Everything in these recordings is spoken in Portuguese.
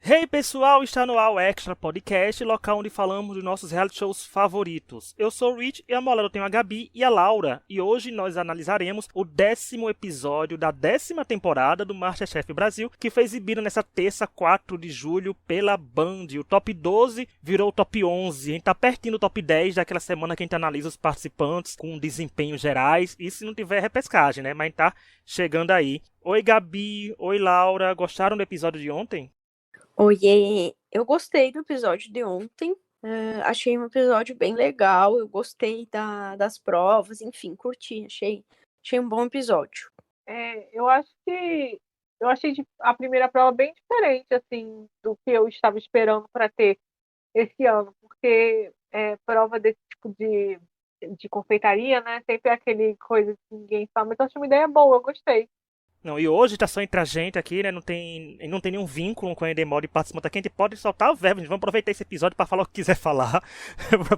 Hey pessoal, está no ar o Extra Podcast, local onde falamos dos nossos reality shows favoritos. Eu sou o Rich e a Mola eu tenho a Gabi e a Laura, e hoje nós analisaremos o 10º episódio da 10ª temporada do MasterChef Brasil, que foi exibido nessa terça, 4 de julho, pela Band. O top 12 virou o top 11, a gente tá pertinho do top 10 daquela semana que a gente analisa os participantes com desempenhos gerais, e se não tiver repescagem, né, mas a gente tá chegando aí. Oi Gabi, oi Laura, gostaram do episódio de ontem? Oiê, eu gostei do episódio de ontem. Achei um episódio bem legal. Eu gostei das provas, enfim, curti. Achei um bom episódio. Eu acho que eu achei a primeira prova bem diferente assim do que eu estava esperando para ter esse ano, porque prova desse tipo de confeitaria, né? Sempre é aquele coisa que ninguém fala, mas eu achei uma ideia boa, eu gostei. Não, e hoje tá só entre a gente aqui, né? Não tem nenhum vínculo com a Endemol e participante aqui. A gente pode soltar o verbo. Gente. Vamos aproveitar esse episódio para falar o que quiser falar.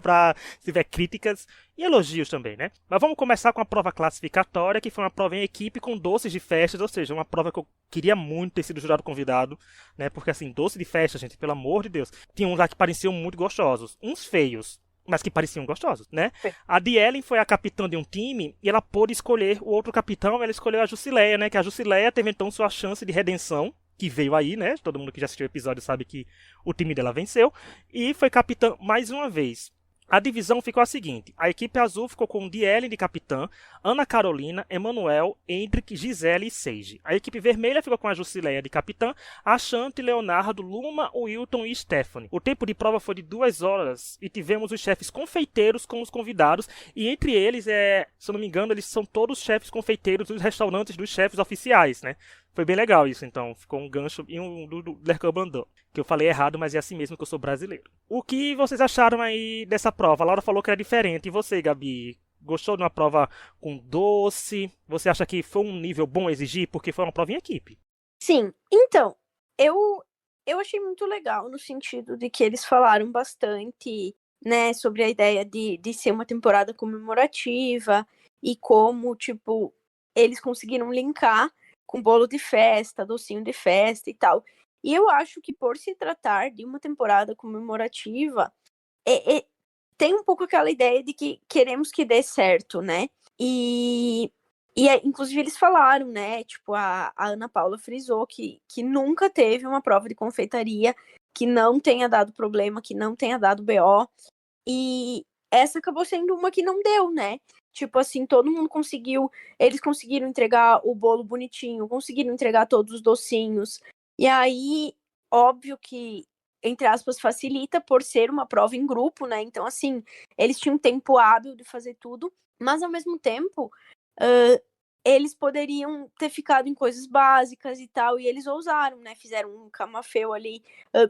Para se tiver críticas e elogios também, né? Mas vamos começar com a prova classificatória, que foi uma prova em equipe com doces de festas, ou seja, uma prova que eu queria muito ter sido jurado convidado, né? Porque assim, doce de festa, gente, pelo amor de Deus. Tinha uns lá que pareciam muito gostosos. Uns feios, mas que pareciam gostosos, né? A Dielen foi a capitã de um time e ela pôde escolher o outro capitão, ela escolheu a Jusileia, né? Que a Jusileia teve então sua chance de redenção, que veio aí, né? Todo mundo que já assistiu o episódio sabe que o time dela venceu, e foi capitã mais uma vez. A divisão ficou a seguinte: a equipe azul ficou com Dielen de capitã, Ana Carolina, Emanuel, Hendrik, Gisele e Seiji. A equipe vermelha ficou com a Jusileia de capitã, Achante, Leonardo, Luma, Wilton e Stephanie. O tempo de prova foi de 2 horas e tivemos os chefes confeiteiros como os convidados, e entre eles, se eu não me engano, eles são todos chefes confeiteiros dos restaurantes dos chefes oficiais, né? Foi bem legal isso, então. Ficou um gancho e um do Lercão Bandão. Que eu falei errado, mas é assim mesmo que eu sou brasileiro. O que vocês acharam aí dessa prova? A Laura falou que era diferente. E você, Gabi? Gostou de uma prova com doce? Você acha que foi um nível bom a exigir? Porque foi uma prova em equipe. Sim, então, eu achei muito legal no sentido de que eles falaram bastante, né, sobre a ideia de ser uma temporada comemorativa e como, tipo, eles conseguiram linkar com bolo de festa, docinho de festa e tal. E eu acho que por se tratar de uma temporada comemorativa, é, é- tem um pouco aquela ideia de que queremos que dê certo, né? E, inclusive, eles falaram, né? Tipo, a Ana Paula frisou que nunca teve uma prova de confeitaria que não tenha dado problema, que não tenha dado BO. E essa acabou sendo uma que não deu, né? Tipo assim, todo mundo conseguiu. Eles conseguiram entregar o bolo bonitinho, conseguiram entregar todos os docinhos. E aí, óbvio que, entre aspas, facilita por ser uma prova em grupo, né? Então, assim, eles tinham tempo hábil de fazer tudo, mas ao mesmo tempo, eles poderiam ter ficado em coisas básicas e tal, e eles ousaram, né? Fizeram um camafeu ali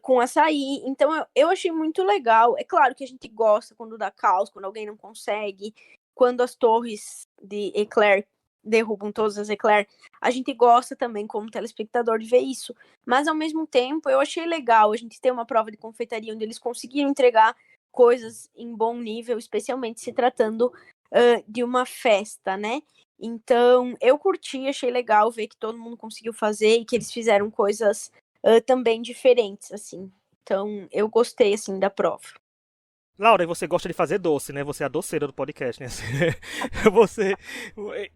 com açaí. Então eu achei muito legal. É claro que a gente gosta quando dá caos, quando alguém não consegue, quando as torres de Eclair derrubam todas as Eclair. A gente gosta também, como telespectador, de ver isso. Mas ao mesmo tempo, eu achei legal a gente ter uma prova de confeitaria onde eles conseguiram entregar coisas em bom nível, especialmente se tratando de uma festa, né? Então, eu curti, achei legal ver que todo mundo conseguiu fazer e que eles fizeram coisas também diferentes, assim. Então, eu gostei, assim, da prova. Laura, e você gosta de fazer doce, né? Você é a doceira do podcast, né? Você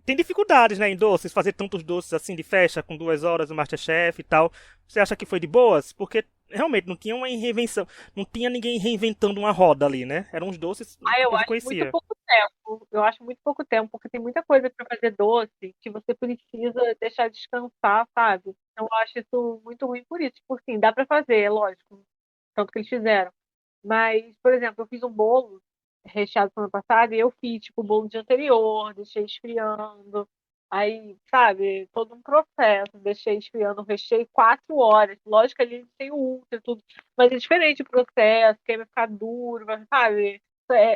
tem dificuldades, né, em doces, fazer tantos doces assim de festa com 2 horas no MasterChef e tal. Você acha que foi de boas? Porque realmente não tinha uma reinvenção, não tinha ninguém reinventando uma roda ali, né? Eram uns doces Eu que a gente acho muito conhecia. pouco tempo. Eu acho muito pouco tempo, porque tem muita coisa para fazer doce que você precisa deixar descansar, sabe? Então eu acho isso muito ruim por isso. Por sim, dá para fazer, é lógico, tanto que eles fizeram. Mas, por exemplo, eu fiz um bolo recheado semana passada e eu fiz, tipo, o bolo de anterior, deixei esfriando. Aí, sabe, todo um processo, deixei esfriando, recheio 4 horas. Lógico que ali tem o ultra e tudo, mas é diferente o processo, que aí vai ficar duro, sabe?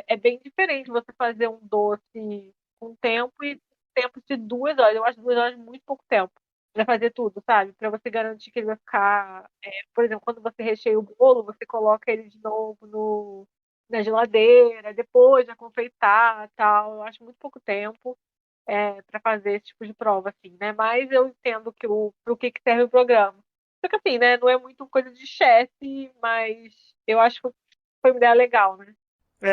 É bem diferente você fazer um doce com tempo e tempo de 2 horas. Eu acho 2 horas muito pouco tempo para fazer tudo, sabe? Para você garantir que ele vai ficar. Por exemplo, quando você recheia o bolo, você coloca ele de novo na geladeira, depois de confeitar tal. Eu acho muito pouco tempo para fazer esse tipo de prova, assim, né? Mas eu entendo pro que serve o programa. Só que assim, né? Não é muito coisa de chefe, mas eu acho que foi uma ideia legal, né?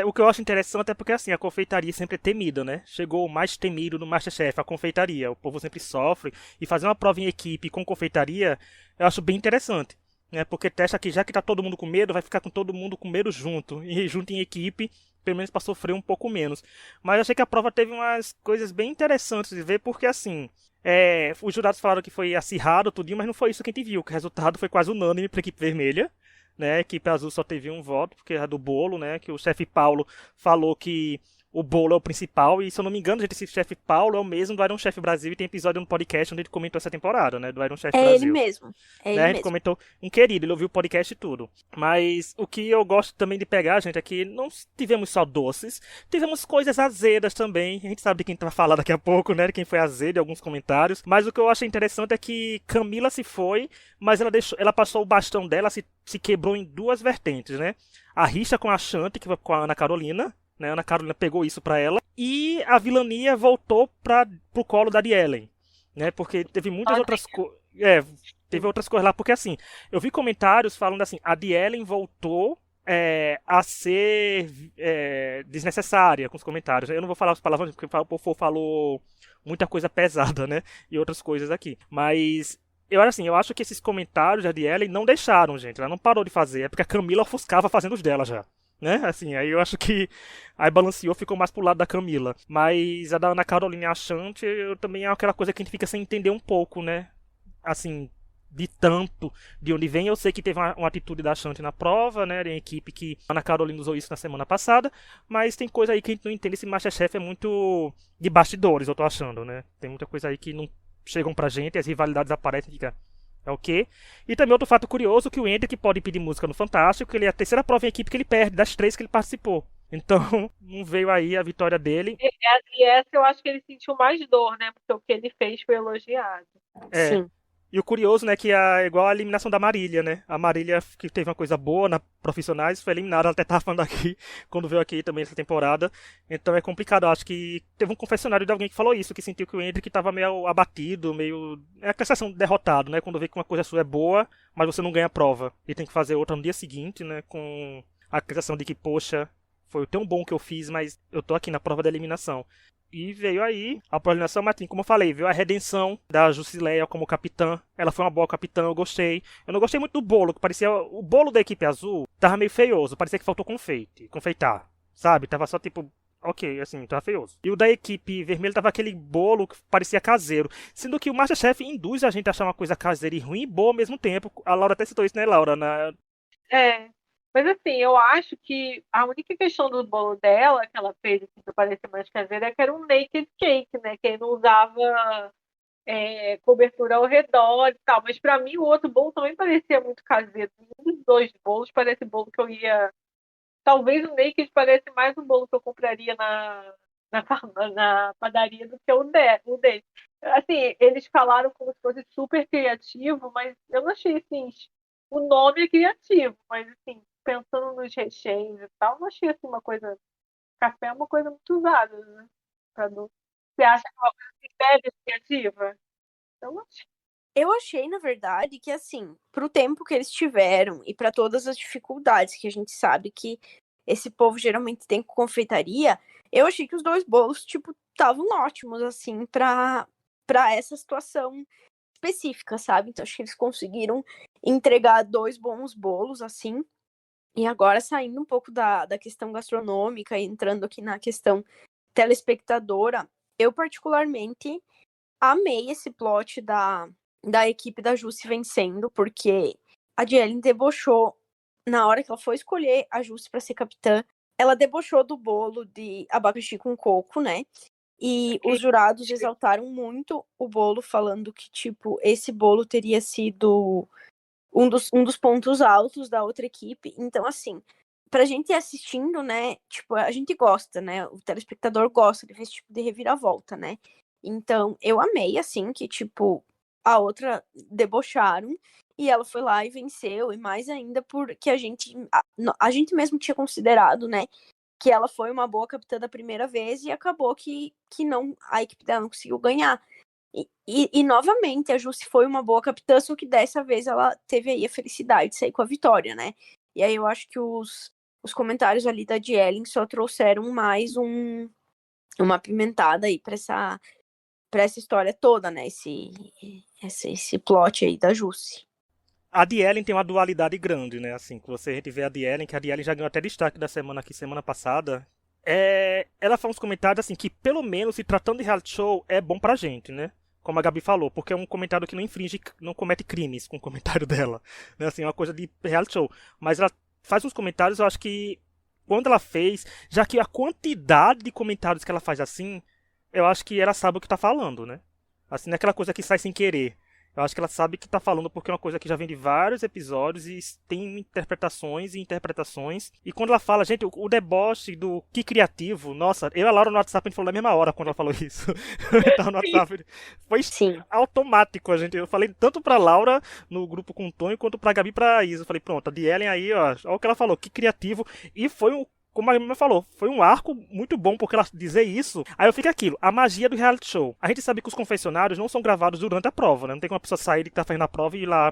O que eu acho interessante é porque assim, a confeitaria sempre é temida, né? Chegou o mais temido no MasterChef, a confeitaria. O povo sempre sofre. E fazer uma prova em equipe com confeitaria, eu acho bem interessante. Né? Porque testa que já que tá todo mundo com medo, vai ficar com todo mundo com medo junto. E junto em equipe, pelo menos para sofrer um pouco menos. Mas eu achei que a prova teve umas coisas bem interessantes de ver, porque assim. Os jurados falaram que foi acirrado, tudinho, mas não foi isso que a gente viu. Que o resultado foi quase unânime para a equipe vermelha, né? A equipe azul só teve um voto, porque era do bolo, né? Que o chefe Paulo falou que o bolo é o principal. E se eu não me engano, gente, esse chefe Paulo é o mesmo do Iron Chef Brasil. E tem episódio no podcast onde ele comentou essa temporada, né? Do Iron Chef É ele Brasil. mesmo. É Né? ele A gente mesmo. comentou, um querido, ele ouviu o podcast e tudo. Mas o que eu gosto também de pegar, gente, é que não tivemos só doces, tivemos coisas azedas também. A gente sabe de quem vai falar daqui a pouco, né? De quem foi azedo em alguns comentários. Mas o que eu achei interessante é que Camila se foi, mas ela passou o bastão dela, se quebrou em duas vertentes, né? A rixa com a Shanti, que foi com a Ana Carolina. Né? A Ana Carolina pegou isso pra ela. E a vilania voltou pro colo da Ellen. Né? Porque teve muitas outras coisas. Teve outras coisas lá, porque assim, eu vi comentários falando assim, a Ellen voltou a ser desnecessária com os comentários. Eu não vou falar as palavras porque o povo falou muita coisa pesada, né? E outras coisas aqui. Mas eu acho que esses comentários da Ellen não deixaram, gente. Ela não parou de fazer. É porque a Camila ofuscava fazendo os dela já. Né? Assim, aí eu acho que aí balanceou, ficou mais pro lado da Camila. Mas a da Ana Carolina e a Shanti, eu também é aquela coisa que a gente fica sem entender um pouco, né? Assim, de tanto de onde vem. Eu sei que teve uma atitude da Shanti na prova, né? Em equipe que a Ana Carolina usou isso na semana passada. Mas tem coisa aí que a gente não entende. Esse Masterchef é muito de bastidores, eu tô achando, né? Tem muita coisa aí que não chegam pra gente, as rivalidades aparecem e fica. É o quê? E também outro fato curioso que o Hendrick pode pedir música no Fantástico, ele é a terceira prova em equipe que ele perde, das 3 que ele participou. Então, não veio aí a vitória dele. E essa eu acho que ele sentiu mais dor, né? Porque o que ele fez foi elogiado. É. Sim. E o curioso, né, que é igual a eliminação da Marília, né? A Marília, que teve uma coisa boa na Profissionais, foi eliminada. Ela até tava falando aqui, quando veio aqui também essa temporada. Então é complicado. Eu acho que teve um confessionário de alguém que falou isso, que sentiu que o Hendrick tava meio abatido, meio. É aquela sensação de derrotado, né? Quando vê que uma coisa sua é boa, mas você não ganha a prova. E tem que fazer outra no dia seguinte, né? Com a sensação de que, poxa, foi tão bom que eu fiz, mas eu tô aqui na prova da eliminação. E veio aí a eliminação, mas como eu falei, veio a redenção da Jusileia como capitã. Ela foi uma boa capitã, eu gostei. Eu não gostei muito do bolo, que parecia. O bolo da equipe azul tava meio feioso, parecia que faltou confeitar. Sabe? Tava só tipo. Ok, assim, tava feioso. E o da equipe vermelha tava aquele bolo que parecia caseiro. Sendo que o Masterchef induz a gente a achar uma coisa caseira e ruim e boa ao mesmo tempo. A Laura até citou isso, né, Laura? É. Mas assim, eu acho que a única questão do bolo dela, que ela fez assim, pra parecer mais caseira, é que era um naked cake, né? Que não usava cobertura ao redor e tal. Mas pra mim o outro bolo também parecia muito caseiro. Um dos dois bolos parece bolo que eu ia. Talvez o naked parece mais um bolo que eu compraria na padaria do que o dele. Assim, eles falaram como se fosse super criativo, mas eu não achei assim. O nome é criativo, mas assim, pensando nos recheios e tal, não achei assim uma coisa. Café é uma coisa muito usada, né? Pra doce. Você acha que é uma coisa que deve ser criativa? Eu não achei. Eu achei, na verdade, que assim, pro tempo que eles tiveram e para todas as dificuldades que a gente sabe que esse povo geralmente tem com confeitaria, eu achei que os dois bolos, tipo, estavam ótimos, assim, pra essa situação específica, sabe? Então, acho que eles conseguiram entregar dois bons bolos, assim. E agora, saindo um pouco da questão gastronômica e entrando aqui na questão telespectadora, eu particularmente amei esse plot da equipe da Jussi vencendo, porque a Ellen debochou na hora que ela foi escolher a Jussi para ser capitã. Ela debochou do bolo de abacaxi com coco, né? E os jurados exaltaram muito o bolo, falando que, tipo, esse bolo teria sido um dos pontos altos da outra equipe. Então, assim, pra gente ir assistindo, né, tipo, a gente gosta, né, o telespectador gosta de ver esse tipo de reviravolta, né. Então, eu amei, assim, que, tipo, a outra debocharam e ela foi lá e venceu, e mais ainda porque a gente mesmo tinha considerado, né, que ela foi uma boa capitã da primeira vez e acabou que não, a equipe dela não conseguiu ganhar. E novamente, a Jussi foi uma boa capitã, só que dessa vez ela teve aí a felicidade de sair com a vitória, né? E aí eu acho que os comentários ali da Dielen só trouxeram mais uma apimentada aí pra essa história toda, né? Esse plot aí da Jussi. A Dielen tem uma dualidade grande, né? Assim, que a gente vê a Dielen, que a Dielen já ganhou até destaque da semana aqui, semana passada. Ela faz uns comentários assim que, pelo menos, se tratando de reality show, é bom pra gente, né? Como a Gabi falou, porque é um comentário que não comete crimes com o comentário dela. Né? Assim, é uma coisa de reality show. Mas ela faz uns comentários, eu acho que quando ela fez, já que a quantidade de comentários que ela faz assim, eu acho que ela sabe o que tá falando, né? Assim, não é aquela coisa que sai sem querer. Eu acho que ela sabe que tá falando porque é uma coisa que já vem de vários episódios e tem interpretações e interpretações. E quando ela fala, gente, o deboche do que criativo, nossa, eu e a Laura no WhatsApp a gente falou na mesma hora quando ela falou isso. Eu tava no WhatsApp, foi Sim. automático, eu falei tanto pra Laura no grupo com o Tonho quanto pra Gabi e pra Isa. Eu falei, pronto, a Dielen aí, ó, olha o que ela falou, que criativo. E foi como a minha falou, foi um arco muito bom porque ela dizer isso. Aí eu fico aquilo, a magia do reality show. A gente sabe que os confessionários não são gravados durante a prova, né? Não tem como uma pessoa sair que tá fazendo a prova e ir lá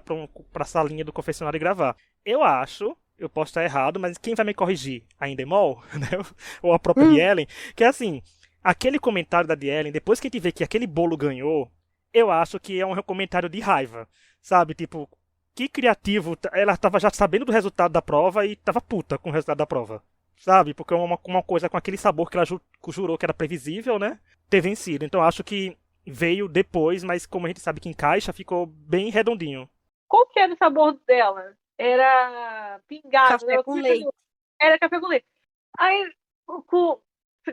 pra salinha do confessionário e gravar. Eu acho, eu posso estar errado, mas quem vai me corrigir? A Endemol, né? Ou a própria Dielen, que é assim, aquele comentário da Dielen, depois que a gente vê que aquele bolo ganhou, eu acho que é um comentário de raiva, sabe? Tipo, que criativo, ela tava já sabendo do resultado da prova e tava puta com o resultado da prova. Sabe? Porque é uma coisa com aquele sabor que ela jurou que era previsível, né? Ter vencido. Então acho que veio depois, mas como a gente sabe que encaixa, ficou bem redondinho. Qual que era o sabor dela? Era pingado, Café com leite. Era café com leite. Aí,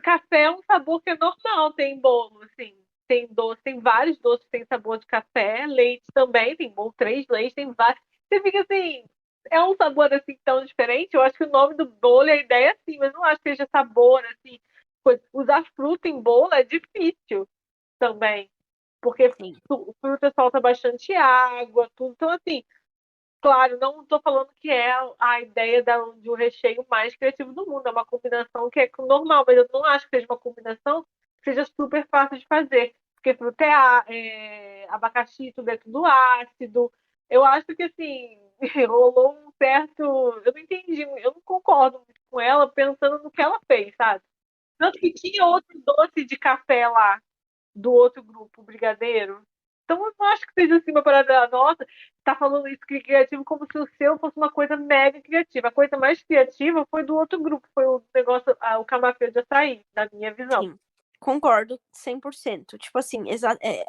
café é um sabor que é normal, tem bolo, assim. Tem doce, tem vários doces que tem sabor de café, leite também, tem bolo, 3 leites, tem vários. Você fica assim, é um sabor assim tão diferente. Eu acho que o nome do bolo, a ideia é assim, mas não acho que seja sabor, assim. Usar fruta em bolo é difícil também. Porque fruta solta bastante água, tudo. Então, assim, claro, não estou falando que é a ideia de um recheio mais criativo do mundo. É uma combinação que é normal, mas eu não acho que seja uma combinação que seja super fácil de fazer. Porque fruta abacaxi, tudo é tudo ácido. Eu acho que, assim, rolou um certo... Eu não entendi, eu não concordo muito com ela pensando no que ela fez, sabe? Tanto que tinha outro doce de café lá, do outro grupo, o brigadeiro. Então eu não acho que seja assim uma parada nossa, tá falando isso que é criativo como se o seu fosse uma coisa mega criativa. A coisa mais criativa foi do outro grupo, foi o negócio, o camafeu de açaí, na minha visão. Sim, concordo 100%. Tipo assim,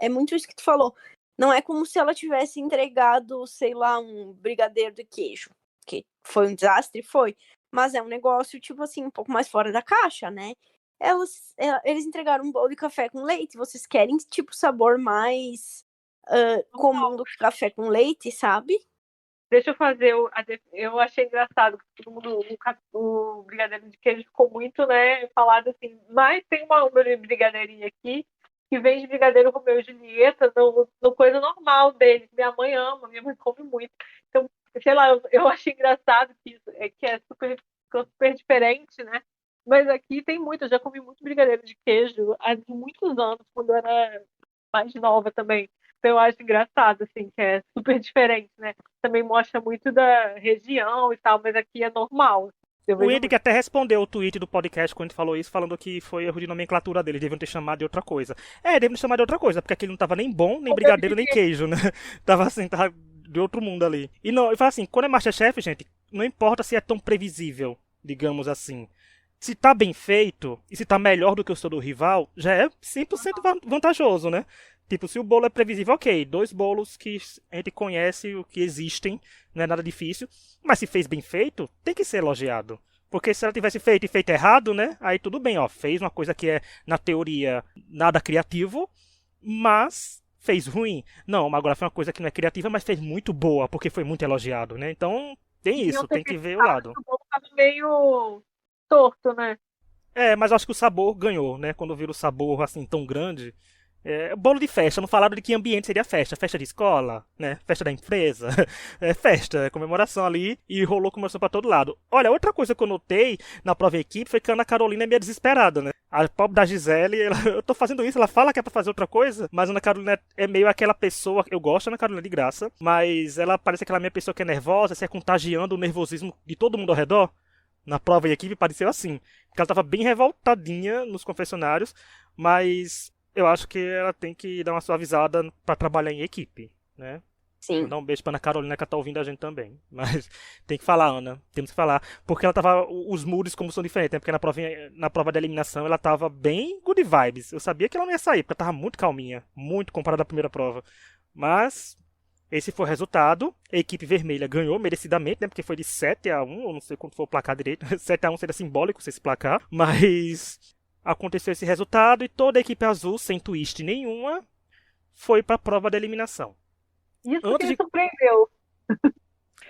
é muito isso que tu falou. Não é como se ela tivesse entregado, sei lá, um brigadeiro de queijo. Que foi um desastre, foi. Mas é um negócio, tipo assim, um pouco mais fora da caixa, né? Eles entregaram um bolo de café com leite. Vocês querem, tipo, sabor mais comum do que café com leite, sabe? Deixa eu fazer. Eu achei engraçado que todo mundo. O brigadeiro de queijo ficou muito, né? Falado assim. Mas tem uma brigadeirinha aqui que vende brigadeiro Romeu e Julieta no coisa normal deles. Minha mãe ama, minha mãe come muito. Então, sei lá, eu achei engraçado que é super, super diferente, né? Mas aqui tem muito. Eu já comi muito brigadeiro de queijo há muitos anos, quando eu era mais nova também. Então eu acho engraçado, assim, que é super diferente, né? Também mostra muito da região e tal, mas aqui é normal. O Henrique até respondeu o tweet do podcast quando a gente falou isso, falando que foi erro de nomenclatura dele, deviam ter chamado de outra coisa. Deviam ter chamado de outra coisa, porque aquele não tava nem bom, nem brigadeiro, nem queijo, né? Tava assim, tava de outro mundo ali. E não, eu falo assim, quando é Masterchef, gente, não importa se é tão previsível, digamos assim. Se tá bem feito, e se tá melhor do que o seu do rival, já é 100% vantajoso, né? Tipo, se o bolo é previsível, ok. 2 bolos que a gente conhece, o que existem, não é nada difícil. Mas se fez bem feito, tem que ser elogiado. Porque se ela tivesse feito e feito errado, né? Aí tudo bem, ó. Fez uma coisa que é, na teoria, nada criativo, mas fez ruim. Não, agora foi uma coisa que não é criativa, mas fez muito boa, porque foi muito elogiado, né? Então, tem isso, tem que ver o lado. O bolo tava meio torto, né? Mas eu acho que o sabor ganhou, né? Quando vira o sabor assim tão grande. Bolo de festa, não falaram de que ambiente seria festa. Festa de escola, né? Festa da empresa. Festa, comemoração ali. E rolou comemoração pra todo lado. Olha, outra coisa que eu notei na prova equipe foi que a Ana Carolina é meio desesperada, né? A pobre da Gisele, eu tô fazendo isso, ela fala que é pra fazer outra coisa, mas a Ana Carolina é meio aquela pessoa, eu gosto da Ana Carolina de graça, mas ela parece aquela minha pessoa que é nervosa, se é contagiando o nervosismo de todo mundo ao redor. Na prova e equipe pareceu assim, porque ela tava bem revoltadinha nos confessionários, mas eu acho que ela tem que dar uma suavizada pra trabalhar em equipe, né? Sim. Mandar um beijo pra Ana Carolina que ela tá ouvindo a gente também. Mas tem que falar, Ana. Temos que falar. Porque ela tava. Os moods como são diferentes, né? Porque na prova da eliminação ela tava bem good vibes. Eu sabia que ela não ia sair, porque ela tava muito calminha. Muito comparada à primeira prova. Mas. Esse foi o resultado. A equipe vermelha ganhou merecidamente, né? Porque foi de 7-1. Eu não sei quanto foi o placar direito. 7-1 seria simbólico se esse placar. Mas. Aconteceu esse resultado e toda a equipe azul, sem twist nenhuma, foi pra prova da eliminação. Isso que Antes me de. surpreendeu.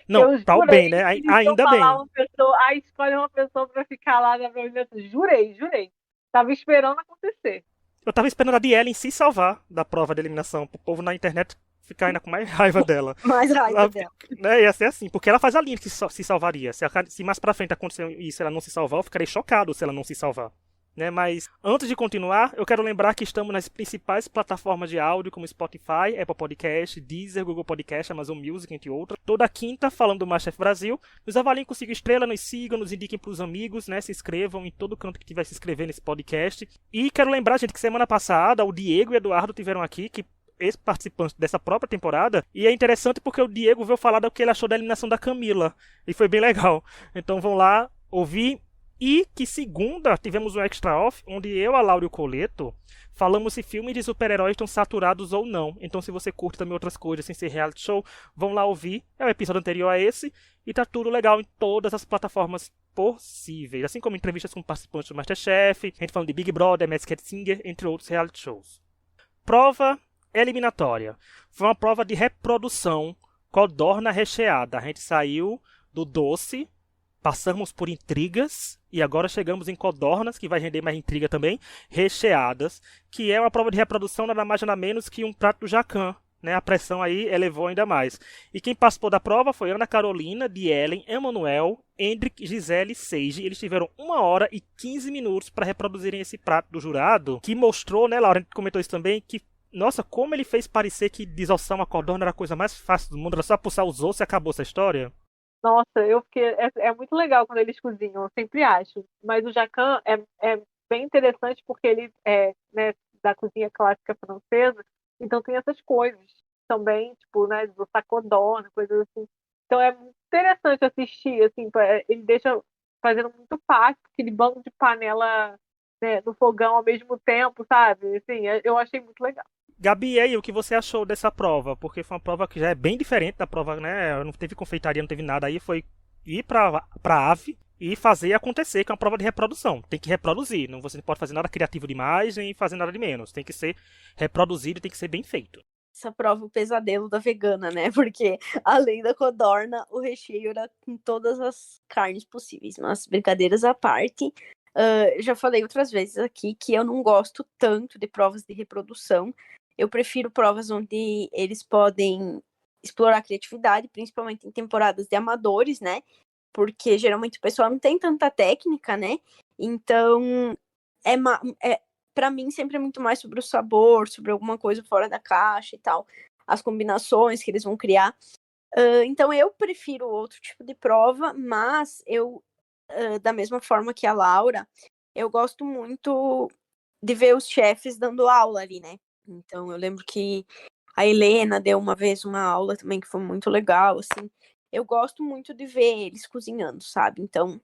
Não, Eu tá o jurei bem, né? que eles iam Ainda falar bem. uma pessoa, aí escolhe uma pessoa pra ficar lá na eliminação. Jurei. Tava esperando acontecer. Eu tava esperando a Dielen se salvar da prova de eliminação, pro povo na internet ficar ainda com mais raiva dela. Mais raiva Ela, dela. né, ia ser assim, porque ela faz a linha que se salvaria. Se mais pra frente acontecer isso e ela não se salvar, eu ficarei chocado se ela não se salvar. Né, mas antes de continuar, eu quero lembrar que estamos nas principais plataformas de áudio como Spotify, Apple Podcast, Deezer, Google Podcast, Amazon Music, entre outras. Toda quinta falando do MasterChef Brasil. Nos avaliem com 5 estrelas, nos sigam, nos indiquem pros amigos, né? Se inscrevam em todo canto que tiver se inscrever nesse podcast. E quero lembrar, gente, que semana passada o Diego e o Eduardo tiveram aqui, que ex-participantes dessa própria temporada, e é interessante porque o Diego veio falar do que ele achou da eliminação da Camila, e foi bem legal. Então vão lá ouvir. E que segunda tivemos um extra off, onde eu, a Laura e o Coleto falamos se filmes de super-heróis estão saturados ou não. Então se você curte também outras coisas sem ser reality show, vão lá ouvir. É o episódio anterior a esse. E tá tudo legal em todas as plataformas possíveis. Assim como entrevistas com participantes do MasterChef, a gente falando de Big Brother, Masked Singer, entre outros reality shows. Prova eliminatória. Foi uma prova de reprodução, codorna recheada. A gente saiu do doce, passamos por intrigas e agora chegamos em codornas, que vai render mais intriga também, recheadas, que é uma prova de reprodução nada mais nada menos que um prato do Jacan. Né? A pressão aí elevou ainda mais. E quem participou da prova foi Ana Carolina, Dielen, Emanuel, Hendrik, Gisele e Seiji. Eles tiveram 1 hora e 15 minutos para reproduzirem esse prato do jurado, que mostrou, né, Laura, a gente comentou isso também, que nossa, como ele fez parecer que desossar uma codorna era a coisa mais fácil do mundo, era só puxar os ossos e acabou essa história. Nossa, eu fiquei. É muito legal quando eles cozinham, eu sempre acho. Mas o Jacan é bem interessante porque ele é, né, da cozinha clássica francesa, então tem essas coisas também, tipo, né, do sacodona, coisas assim. Então é muito interessante assistir, assim, ele deixa fazendo muito fácil, aquele bando de panela, né, no fogão ao mesmo tempo, sabe? Assim, eu achei muito legal. Gabi, e aí, o que você achou dessa prova? Porque foi uma prova que já é bem diferente da prova, né? Não teve confeitaria, não teve nada. Aí foi ir pra ave e fazer acontecer, que é uma prova de reprodução. Tem que reproduzir. Não, você não pode fazer nada criativo demais, nem fazer nada de menos. Tem que ser reproduzido e tem que ser bem feito. Essa prova, o pesadelo da vegana, né? Porque além da codorna, o recheio era com todas as carnes possíveis. Mas brincadeiras à parte, já falei outras vezes aqui que eu não gosto tanto de provas de reprodução. Eu prefiro provas onde eles podem explorar a criatividade, principalmente em temporadas de amadores, né? Porque geralmente o pessoal não tem tanta técnica, né? Então, para mim sempre é muito mais sobre o sabor, sobre alguma coisa fora da caixa e tal. As combinações que eles vão criar. Então, eu prefiro outro tipo de prova, mas eu, da mesma forma que a Laura, eu gosto muito de ver os chefes dando aula ali, né? Então, eu lembro que a Helena deu uma vez uma aula também que foi muito legal, assim. Eu gosto muito de ver eles cozinhando, sabe? Então,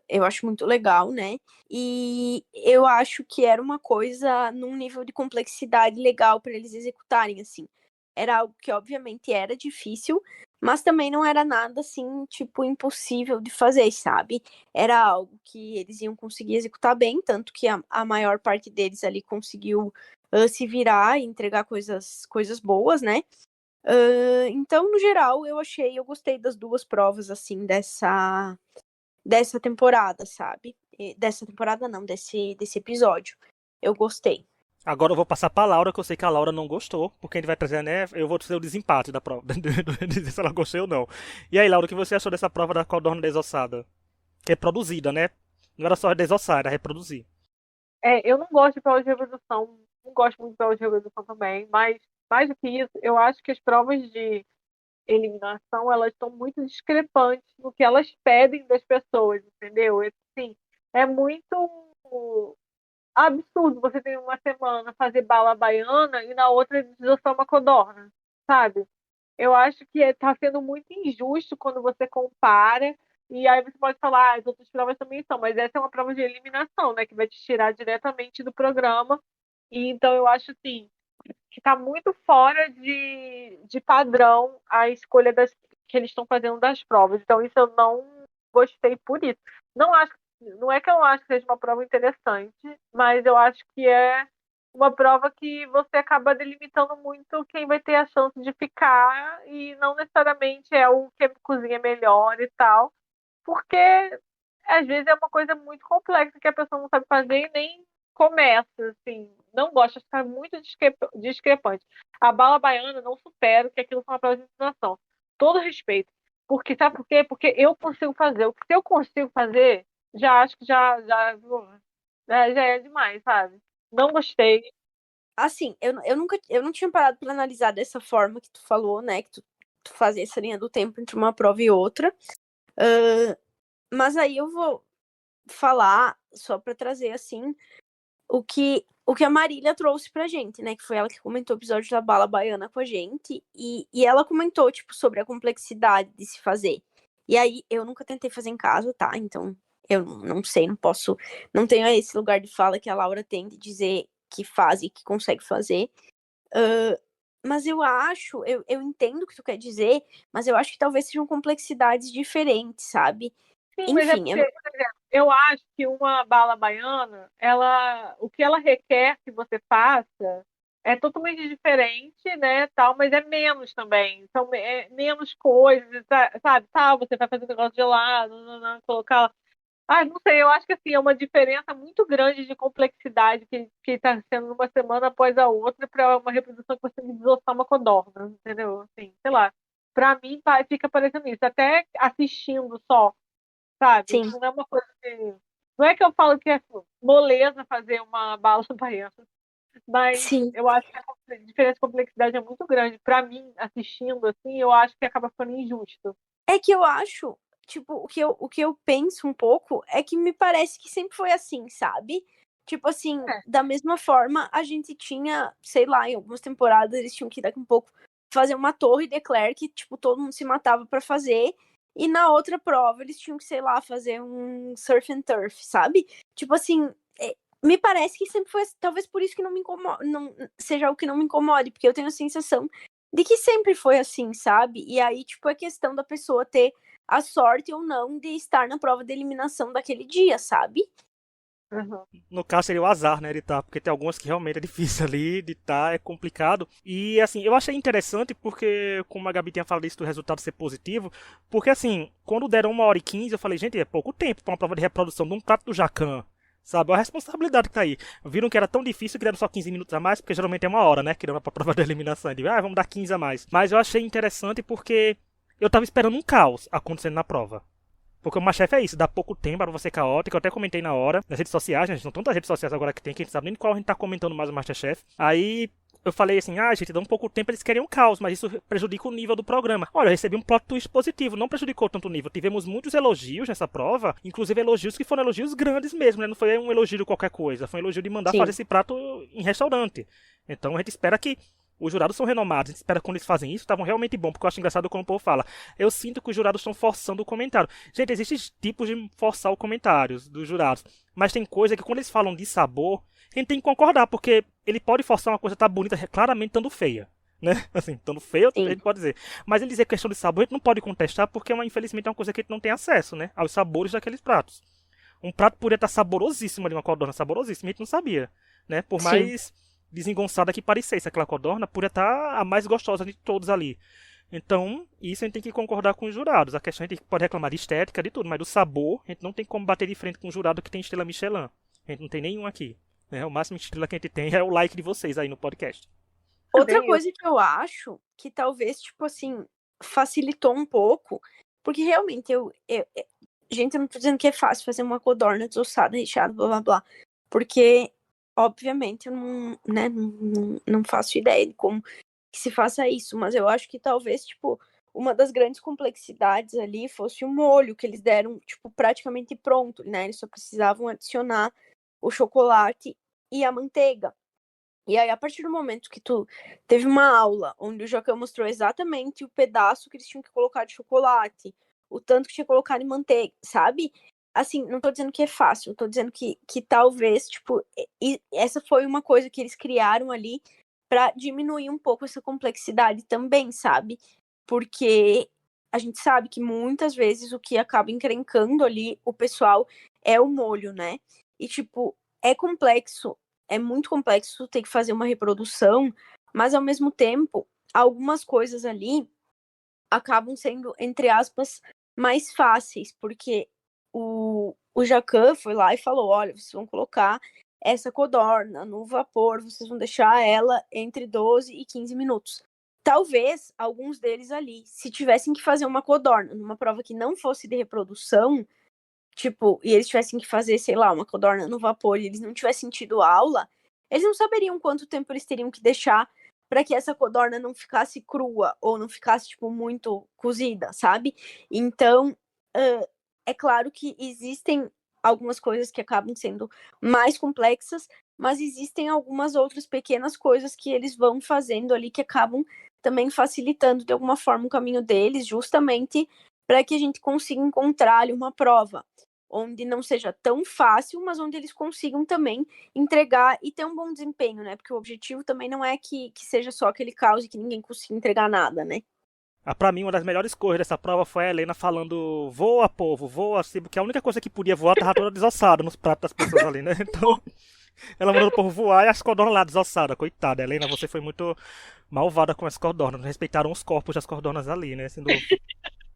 eu acho muito legal, né? E eu acho que era uma coisa num nível de complexidade legal para eles executarem, assim. Era algo que, obviamente, era difícil, mas também não era nada, assim, tipo, impossível de fazer, sabe? Era algo que eles iam conseguir executar bem, tanto que a maior parte deles ali conseguiu se virar e entregar coisas boas, né? Então, no geral, eu gostei das duas provas, assim, dessa temporada, sabe? Dessa temporada não, desse episódio. Eu gostei. Agora eu vou passar pra Laura, que eu sei que a Laura não gostou, porque a gente vai trazer, né? Eu vou trazer o desempate da prova, dizer se ela gostou ou não. E aí, Laura, o que você achou dessa prova da codorna desossada? Que é produzida, né? Não era só desossar, era reproduzir. eu não gosto de prova de reprodução, não gosto muito de prova de reprodução também, mas mais do que isso, eu acho que as provas de eliminação, elas estão muito discrepantes no que elas pedem das pessoas, entendeu? Assim, é muito absurdo você ter uma semana fazer bala baiana e na outra desossar uma codorna, sabe? Eu acho que está sendo muito injusto quando você compara, e aí você pode falar, as outras provas também são, mas essa é uma prova de eliminação, né? Que vai te tirar diretamente do programa. E então eu acho assim, que está muito fora de padrão a escolha que eles estão fazendo das provas. Então, isso eu não gostei por isso. Não acho, não é que eu acho que seja uma prova interessante, mas eu acho que é uma prova que você acaba delimitando muito quem vai ter a chance de ficar e não necessariamente é o que cozinha melhor e tal, porque às vezes é uma coisa muito complexa que a pessoa não sabe fazer e nem começa, assim, não gosta, acho que tá muito discrepante. A bala baiana não supera que aquilo foi uma prova de ensinação. Todo respeito. Porque, sabe por quê? Porque eu consigo fazer. O que se eu consigo fazer, já acho que já é demais, sabe? Não gostei. Assim, eu não tinha parado pra analisar dessa forma que tu falou, né? Que tu fazia essa linha do tempo entre uma prova e outra. Mas aí eu vou falar, só pra trazer, assim, o que a Marília trouxe pra gente, né? Que foi ela que comentou o episódio da bala baiana com a gente. E ela comentou, tipo, sobre a complexidade de se fazer. E aí, eu nunca tentei fazer em casa, tá? Então, eu não sei, não posso... Não tenho esse lugar de fala que a Laura tem de dizer que faz e que consegue fazer. Mas eu acho... Eu entendo o que tu quer dizer, mas eu acho que talvez sejam complexidades diferentes, sabe? Sim, mas é Enfim, porque, por exemplo, eu acho que uma bala baiana, o que ela requer que você faça é totalmente diferente, né, tal, mas é menos também. São menos coisas, sabe? Tal, você vai fazer um negócio de lado, colocar. Ah, não sei, eu acho que assim, é uma diferença muito grande de complexidade que está sendo uma semana após a outra para uma reprodução que você tem que desossar uma codorna, entendeu? Assim, sei lá. Para mim, fica parecendo isso. Até assistindo só, sabe? sim, Não é uma coisa que. Não é que eu falo que é moleza fazer uma bala baiana, mas sim. eu acho que a diferença de complexidade é muito grande. Para mim, assistindo assim, eu acho que acaba ficando injusto. É que eu acho, tipo, o que eu penso um pouco é que me parece que sempre foi assim, sabe? Tipo assim, É. da mesma forma, a gente tinha, sei lá, em algumas temporadas eles tinham que daqui um pouco fazer uma torre de Eclair que, tipo, todo mundo se matava pra fazer. E na outra prova eles tinham que, sei lá, fazer um surf and turf, sabe? Tipo assim, me parece que sempre foi assim, talvez por isso que não me incomoda, não seja o que não me incomode, porque eu tenho a sensação de que sempre foi assim, sabe? E aí, tipo, é questão da pessoa ter a sorte ou não de estar na prova de eliminação daquele dia, sabe? Uhum. No caso seria o azar, né, de estar, porque tem algumas que realmente é difícil ali de estar, é complicado. E assim, eu achei interessante porque, como a Gabi tinha falado isso do resultado ser positivo, porque assim, quando deram 1h15, eu falei, gente, é pouco tempo para uma prova de reprodução de um prato do Jacan. Sabe, a responsabilidade que tá aí. Viram que era tão difícil que deram só 15 minutos a mais, porque geralmente é 1 hora, né? Que deu pra prova de eliminação. De, vamos dar 15 a mais. Mas eu achei interessante porque eu tava esperando um caos acontecendo na prova. Porque o Masterchef é isso, dá pouco tempo para você caótico. Eu até comentei na hora, nas redes sociais, né? São tantas redes sociais agora que tem que a gente sabe nem qual a gente tá comentando mais o Masterchef. Aí eu falei assim, gente, dá um pouco tempo, eles querem um caos, mas isso prejudica o nível do programa. Olha, eu recebi um plot twist positivo, não prejudicou tanto o nível. Tivemos muitos elogios nessa prova, inclusive elogios que foram elogios grandes mesmo, né? Não foi um elogio de qualquer coisa, foi um elogio de mandar Sim. fazer esse prato em restaurante. Então a gente espera que os jurados são renomados, a gente espera que quando eles fazem isso, estavam realmente bom, porque eu acho engraçado quando o povo fala. Eu sinto que os jurados estão forçando o comentário. Gente, existem tipos de forçar o comentário dos jurados, mas tem coisa que quando eles falam de sabor, a gente tem que concordar, porque ele pode forçar uma coisa tá bonita, claramente estando feia. Né? Assim, estando feio, a gente pode dizer. Mas ele dizer questão de sabor, a gente não pode contestar, porque infelizmente é uma coisa que a gente não tem acesso, né? Aos sabores daqueles pratos. Um prato poderia estar saborosíssimo ali, uma codorna saborosíssima, a gente não sabia. Né? Por mais desengonçada que parecesse aquela codorna, poderia estar a mais gostosa de todos ali. Então, isso a gente tem que concordar com os jurados. A questão a gente pode reclamar de estética, de tudo, mas do sabor, a gente não tem como bater de frente com um jurado que tem estrela Michelin. A gente não tem nenhum aqui. Né? O máximo de estrela que a gente tem é o like de vocês aí no podcast. Outra coisa que eu acho que talvez, tipo assim, facilitou um pouco, porque realmente gente, eu não tô dizendo que é fácil fazer uma codorna desossada, recheada, blá blá blá. porque, obviamente, eu não faço ideia de como que se faça isso, mas eu acho que talvez, tipo, uma das grandes complexidades ali fosse o molho que eles deram, tipo, praticamente pronto, né? Eles só precisavam adicionar o chocolate e a manteiga. E aí, a partir do momento que tu teve uma aula onde o Jacão mostrou exatamente o pedaço que eles tinham que colocar de chocolate, o tanto que tinha que colocar de manteiga, sabe? Assim, não tô dizendo que é fácil, tô dizendo que talvez, tipo, essa foi uma coisa que eles criaram ali para diminuir um pouco essa complexidade também, sabe? Porque a gente sabe que muitas vezes o que acaba encrencando ali o pessoal é o molho, né? E, tipo, é complexo, é muito complexo ter que fazer uma reprodução, mas ao mesmo tempo, algumas coisas ali acabam sendo, entre aspas, mais fáceis, porque o Jacan foi lá e falou: olha, vocês vão colocar essa codorna no vapor, vocês vão deixar ela entre 12 e 15 minutos. Talvez alguns deles ali, se tivessem que fazer uma codorna numa prova que não fosse de reprodução, tipo, e eles tivessem que fazer, sei lá, uma codorna no vapor e eles não tivessem tido aula, eles não saberiam quanto tempo eles teriam que deixar para que essa codorna não ficasse crua ou não ficasse, tipo, muito cozida, sabe? Então, é claro que existem algumas coisas que acabam sendo mais complexas, mas existem algumas outras pequenas coisas que eles vão fazendo ali que acabam também facilitando de alguma forma o caminho deles, justamente para que a gente consiga encontrar ali uma prova onde não seja tão fácil, mas onde eles consigam também entregar e ter um bom desempenho, né? Porque o objetivo também não é que seja só aquele caos e que ninguém consiga entregar nada, né? Pra mim, uma das melhores coisas dessa prova foi a Helena falando voa, povo, voa, assim, porque a única coisa que podia voar tava toda desossada nos pratos das pessoas ali, né? Então, ela mandou o povo voar e as codornas lá desossadas. Coitada, Helena, você foi muito malvada com as codornas. Não respeitaram os corpos das codornas ali, né? Sendo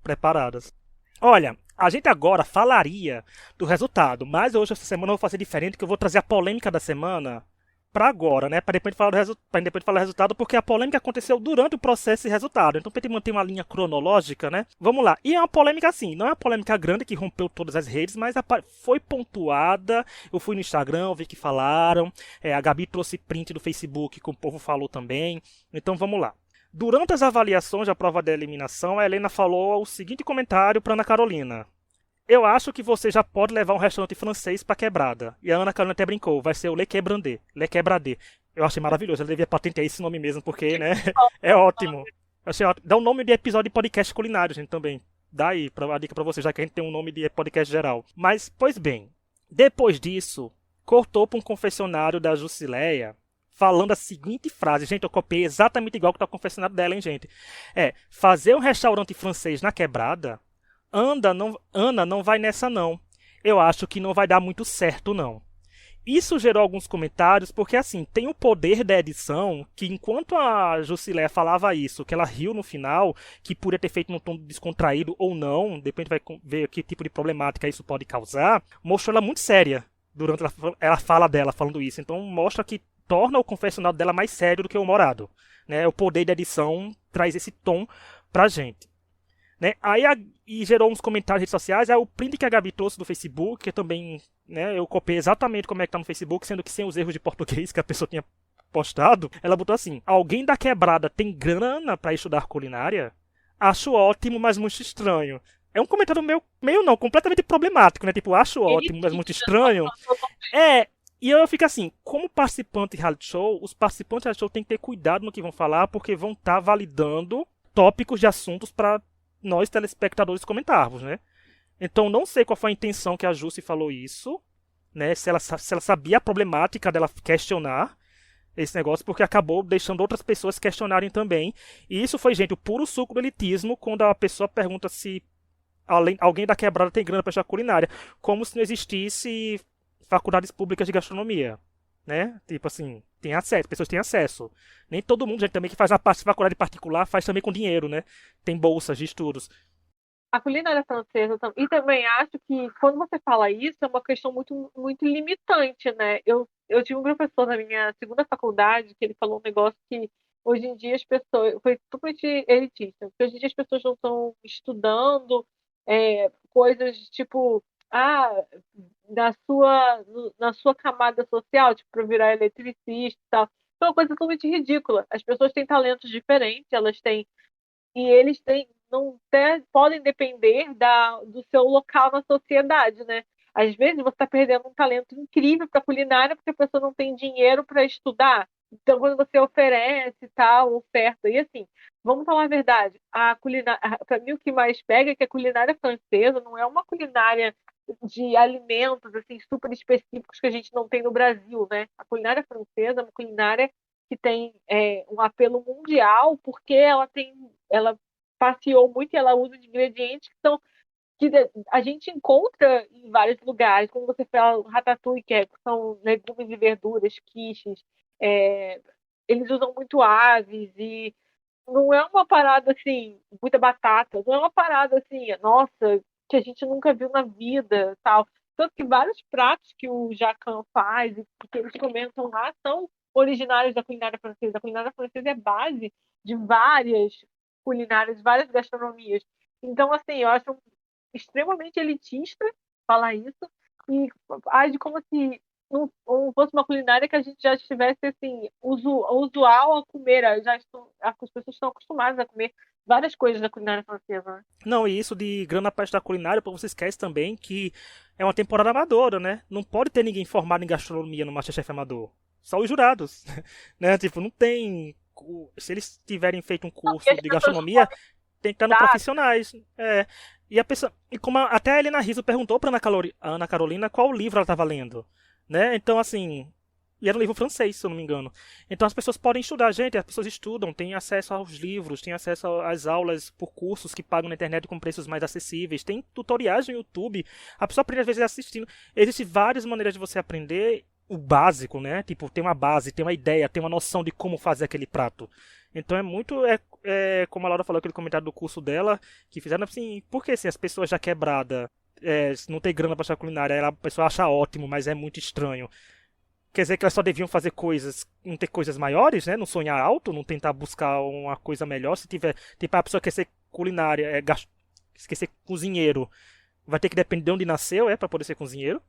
preparadas. Olha, a gente agora falaria do resultado, mas hoje, essa semana, eu vou fazer diferente, que eu vou trazer a polêmica da semana pra agora, né? Pra depois falar depois falar do resultado, porque a polêmica aconteceu durante o processo e resultado. Então, pra gente manter uma linha cronológica, né? Vamos lá. E é uma polêmica assim, não é uma polêmica grande que rompeu todas as redes, mas foi pontuada. Eu fui no Instagram, eu vi que falaram. A Gabi trouxe print do Facebook, que o povo falou também. Então, vamos lá. Durante as avaliações da prova da eliminação, a Helena falou o seguinte comentário para Ana Carolina. Eu acho que você já pode levar um restaurante francês para quebrada. E a Ana Carolina até brincou, vai ser o Le Quebrandé, Le Quebrandé. Eu achei maravilhoso, ela devia patentear esse nome mesmo, porque, né, é ótimo. Eu achei ótimo. Dá um nome de episódio de podcast culinário, gente, também. Dá aí a dica para você, já que a gente tem um nome de podcast geral. Mas, pois bem, depois disso, cortou para um confessionário da Jusileia, falando a seguinte frase. Gente, eu copiei exatamente igual que tá o confessionário dela, hein, gente. Fazer um restaurante francês na quebrada, Ana não vai nessa não. Eu acho que não vai dar muito certo não. Isso gerou alguns comentários, porque assim, tem o poder da edição, que enquanto a Jusileia falava isso, que ela riu no final, que podia ter feito num tom descontraído ou não, depois a gente vai ver que tipo de problemática isso pode causar, mostrou ela muito séria durante a fala dela falando isso. Então mostra que torna o confessionário dela mais sério do que o humorado. Né? O poder da edição traz esse tom pra gente. Né? E gerou uns comentários nas redes sociais. O print que a Gabi trouxe do Facebook, que também, né, eu copiei exatamente como é que tá no Facebook, sendo que sem os erros de português que a pessoa tinha postado. Ela botou assim: alguém da quebrada tem grana para estudar culinária? Acho ótimo, mas muito estranho. É um comentário meio não, completamente problemático, né? Tipo, acho ótimo, mas muito estranho. E eu fico assim, como participante de reality show, os participantes de reality show têm que ter cuidado no que vão falar, porque vão estar validando tópicos de assuntos para nós telespectadores comentarmos, né? Então não sei qual foi a intenção que a Jussi falou isso, né? Se ela sabia a problemática dela questionar esse negócio, porque acabou deixando outras pessoas questionarem também. E isso foi, gente, o puro suco do elitismo, quando a pessoa pergunta se alguém da quebrada tem grana para estudar culinária, como se não existisse faculdades públicas de gastronomia, né? Tipo assim, tem acesso, pessoas têm acesso. Nem todo mundo, gente, também que faz uma faculdade particular faz também com dinheiro, né? Tem bolsas de estudos. A culinária francesa e também acho que quando você fala isso é uma questão muito muito limitante, né? Eu tive um professor na minha segunda faculdade que ele falou um negócio que hoje em dia as pessoas foi totalmente elitista. Porque hoje em dia as pessoas não estão estudando coisas tipo ah, na sua camada social, tipo, para virar eletricista e tal. É uma coisa totalmente ridícula. As pessoas têm talentos diferentes, elas têm e eles têm, não podem depender do seu local na sociedade, né? Às vezes você está perdendo um talento incrível para culinária porque a pessoa não tem dinheiro para estudar. Então, quando você oferece tal, oferta, e assim, vamos falar a verdade, a culinária, para mim o que mais pega é que a culinária francesa não é uma culinária de alimentos assim super específicos que a gente não tem no Brasil, né? A culinária francesa é uma culinária que tem um apelo mundial porque ela passeou muito e ela usa de ingredientes que a gente encontra em vários lugares, como você fala, o ratatouille, são legumes e verduras, quiches, é, eles usam muito aves e não é uma parada assim, muita batata, não é uma parada assim, nossa, que a gente nunca viu na vida, tal. Tanto que vários pratos que o Jacan faz e que eles comentam lá são originários da culinária francesa. A culinária francesa é base de várias culinárias, várias gastronomias. Então, assim, eu acho extremamente elitista falar isso e age como se não fosse uma culinária que a gente já estivesse assim, usual a comer. As pessoas estão acostumadas a comer várias coisas da culinária francesa, né? Não, e isso de grana parte da culinária, pô, você esquece também que é uma temporada amadora, né? Não pode ter ninguém formado em gastronomia no MasterChef amador. Só os jurados, né? Tipo, não tem... Se eles tiverem feito um E curso as de pessoas gastronomia, tem que estar no podem. profissionais. É. E a pessoa... E como até a Helena Rizzo perguntou pra Ana Carolina qual livro ela estava lendo, né? Então, assim... E era um livro francês, se eu não me engano. Então as pessoas podem estudar, gente, as pessoas estudam, têm acesso aos livros, têm acesso às aulas por cursos que pagam na internet com preços mais acessíveis, tem tutoriais no YouTube, a pessoa aprende às vezes assistindo. Existem várias maneiras de você aprender o básico, né? Tipo, tem uma base, tem uma ideia, tem uma noção de como fazer aquele prato. Então é muito, como a Laura falou, aquele comentário do curso dela, que fizeram assim, porque assim, as pessoas já quebrada, não tem grana para achar culinária, a pessoa acha ótimo, mas é muito estranho. Quer dizer que elas só deviam fazer coisas, não ter coisas maiores, né? Não sonhar alto, não tentar buscar uma coisa melhor. Se tiver, tipo, a pessoa quer ser culinária, quer ser cozinheiro, vai ter que depender de onde nasceu, para poder ser cozinheiro,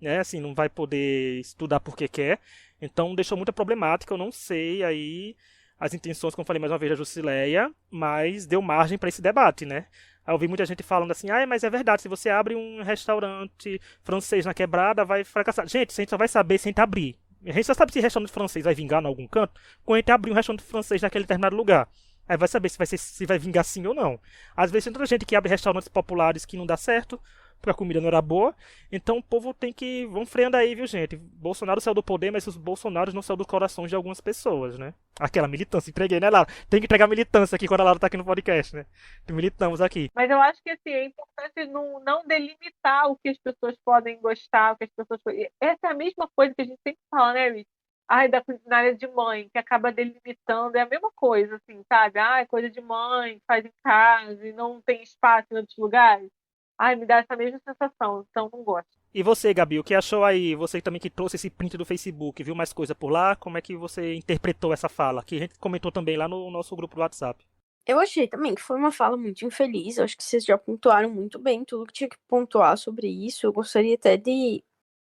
né? Assim, não vai poder estudar porque quer. Então deixou muita problemática, eu não sei aí as intenções, como eu falei mais uma vez, da Jusileia, mas deu margem para esse debate, né? Aí eu vi muita gente falando assim, mas é verdade, se você abre um restaurante francês na quebrada, vai fracassar. Gente, a gente só vai saber se a gente abrir. A gente só sabe se restaurante francês vai vingar em algum canto quando a gente abrir um restaurante francês naquele determinado lugar. Aí vai saber se vai vingar sim ou não. Às vezes tem tanta gente que abre restaurantes populares que não dá certo, porque a comida não era boa. Então o povo tem que. Vão freando aí, viu, gente? Bolsonaro saiu do poder, mas os Bolsonaros não saíram dos corações de algumas pessoas, né? Aquela militância, entreguei, né, Lara? Tem que entregar militância aqui quando a Lara tá aqui no podcast, né? Militamos aqui. Mas eu acho que assim, é importante não delimitar o que as pessoas podem gostar, o que as pessoas. Essa é a mesma coisa que a gente sempre fala, né, Luiz? Ai, da culinária de mãe, que acaba delimitando, é a mesma coisa, assim, sabe? Ah, é coisa de mãe, faz em casa e não tem espaço em outros lugares. Ai, me dá essa mesma sensação, então não gosto. E você, Gabi, o que achou aí? Você também que trouxe esse print do Facebook, viu mais coisa por lá? Como é que você interpretou essa fala? Que a gente comentou também lá no nosso grupo do WhatsApp. Eu achei também que foi uma fala muito infeliz. Eu acho que vocês já pontuaram muito bem tudo que tinha que pontuar sobre isso. Eu gostaria até de,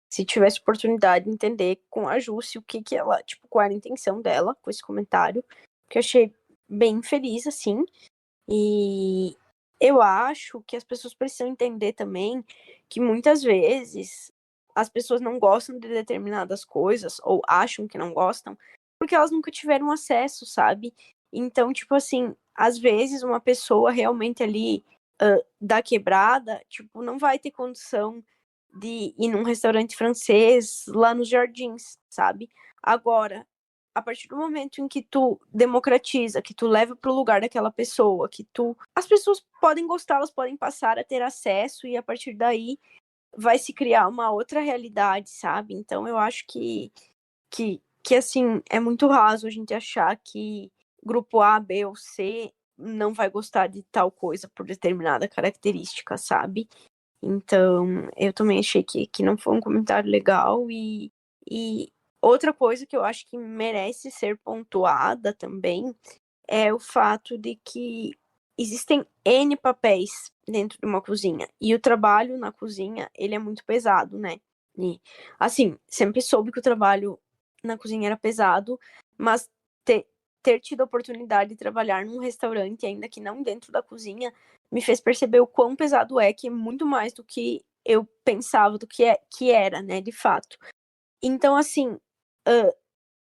se tivesse oportunidade, entender com a Jussi o que ela, tipo, qual era a intenção dela com esse comentário. Que eu achei bem infeliz, assim. E eu acho que as pessoas precisam entender também que muitas vezes as pessoas não gostam de determinadas coisas ou acham que não gostam porque elas nunca tiveram acesso, sabe? Então, tipo assim, às vezes uma pessoa realmente ali da quebrada, tipo, não vai ter condição de ir num restaurante francês lá nos Jardins, sabe? Agora, a partir do momento em que tu democratiza, que tu leva para o lugar daquela pessoa, as pessoas podem gostar, elas podem passar a ter acesso e a partir daí vai se criar uma outra realidade, sabe? Então eu acho que assim, é muito raso a gente achar que grupo A, B ou C não vai gostar de tal coisa por determinada característica, sabe? Então, eu também achei que não foi um comentário legal e outra coisa que eu acho que merece ser pontuada também é o fato de que existem N papéis dentro de uma cozinha. E o trabalho na cozinha, ele é muito pesado, né? E, assim, sempre soube que o trabalho na cozinha era pesado, mas ter tido a oportunidade de trabalhar num restaurante, ainda que não dentro da cozinha, me fez perceber o quão pesado é, que é muito mais do que eu pensava, do que era, né, de fato. Então, assim,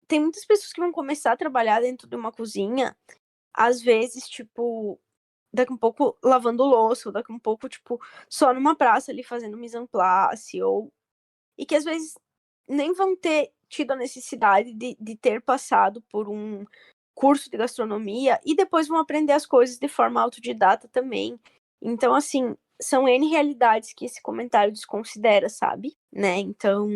tem muitas pessoas que vão começar a trabalhar dentro de uma cozinha, às vezes, tipo, daqui um pouco lavando louça, ou daqui um pouco, tipo, só numa praça ali fazendo mise en place, e que às vezes nem vão ter tido a necessidade de ter passado por um curso de gastronomia e depois vão aprender as coisas de forma autodidata também. Então, assim, são N realidades que esse comentário desconsidera, sabe? Né? Então,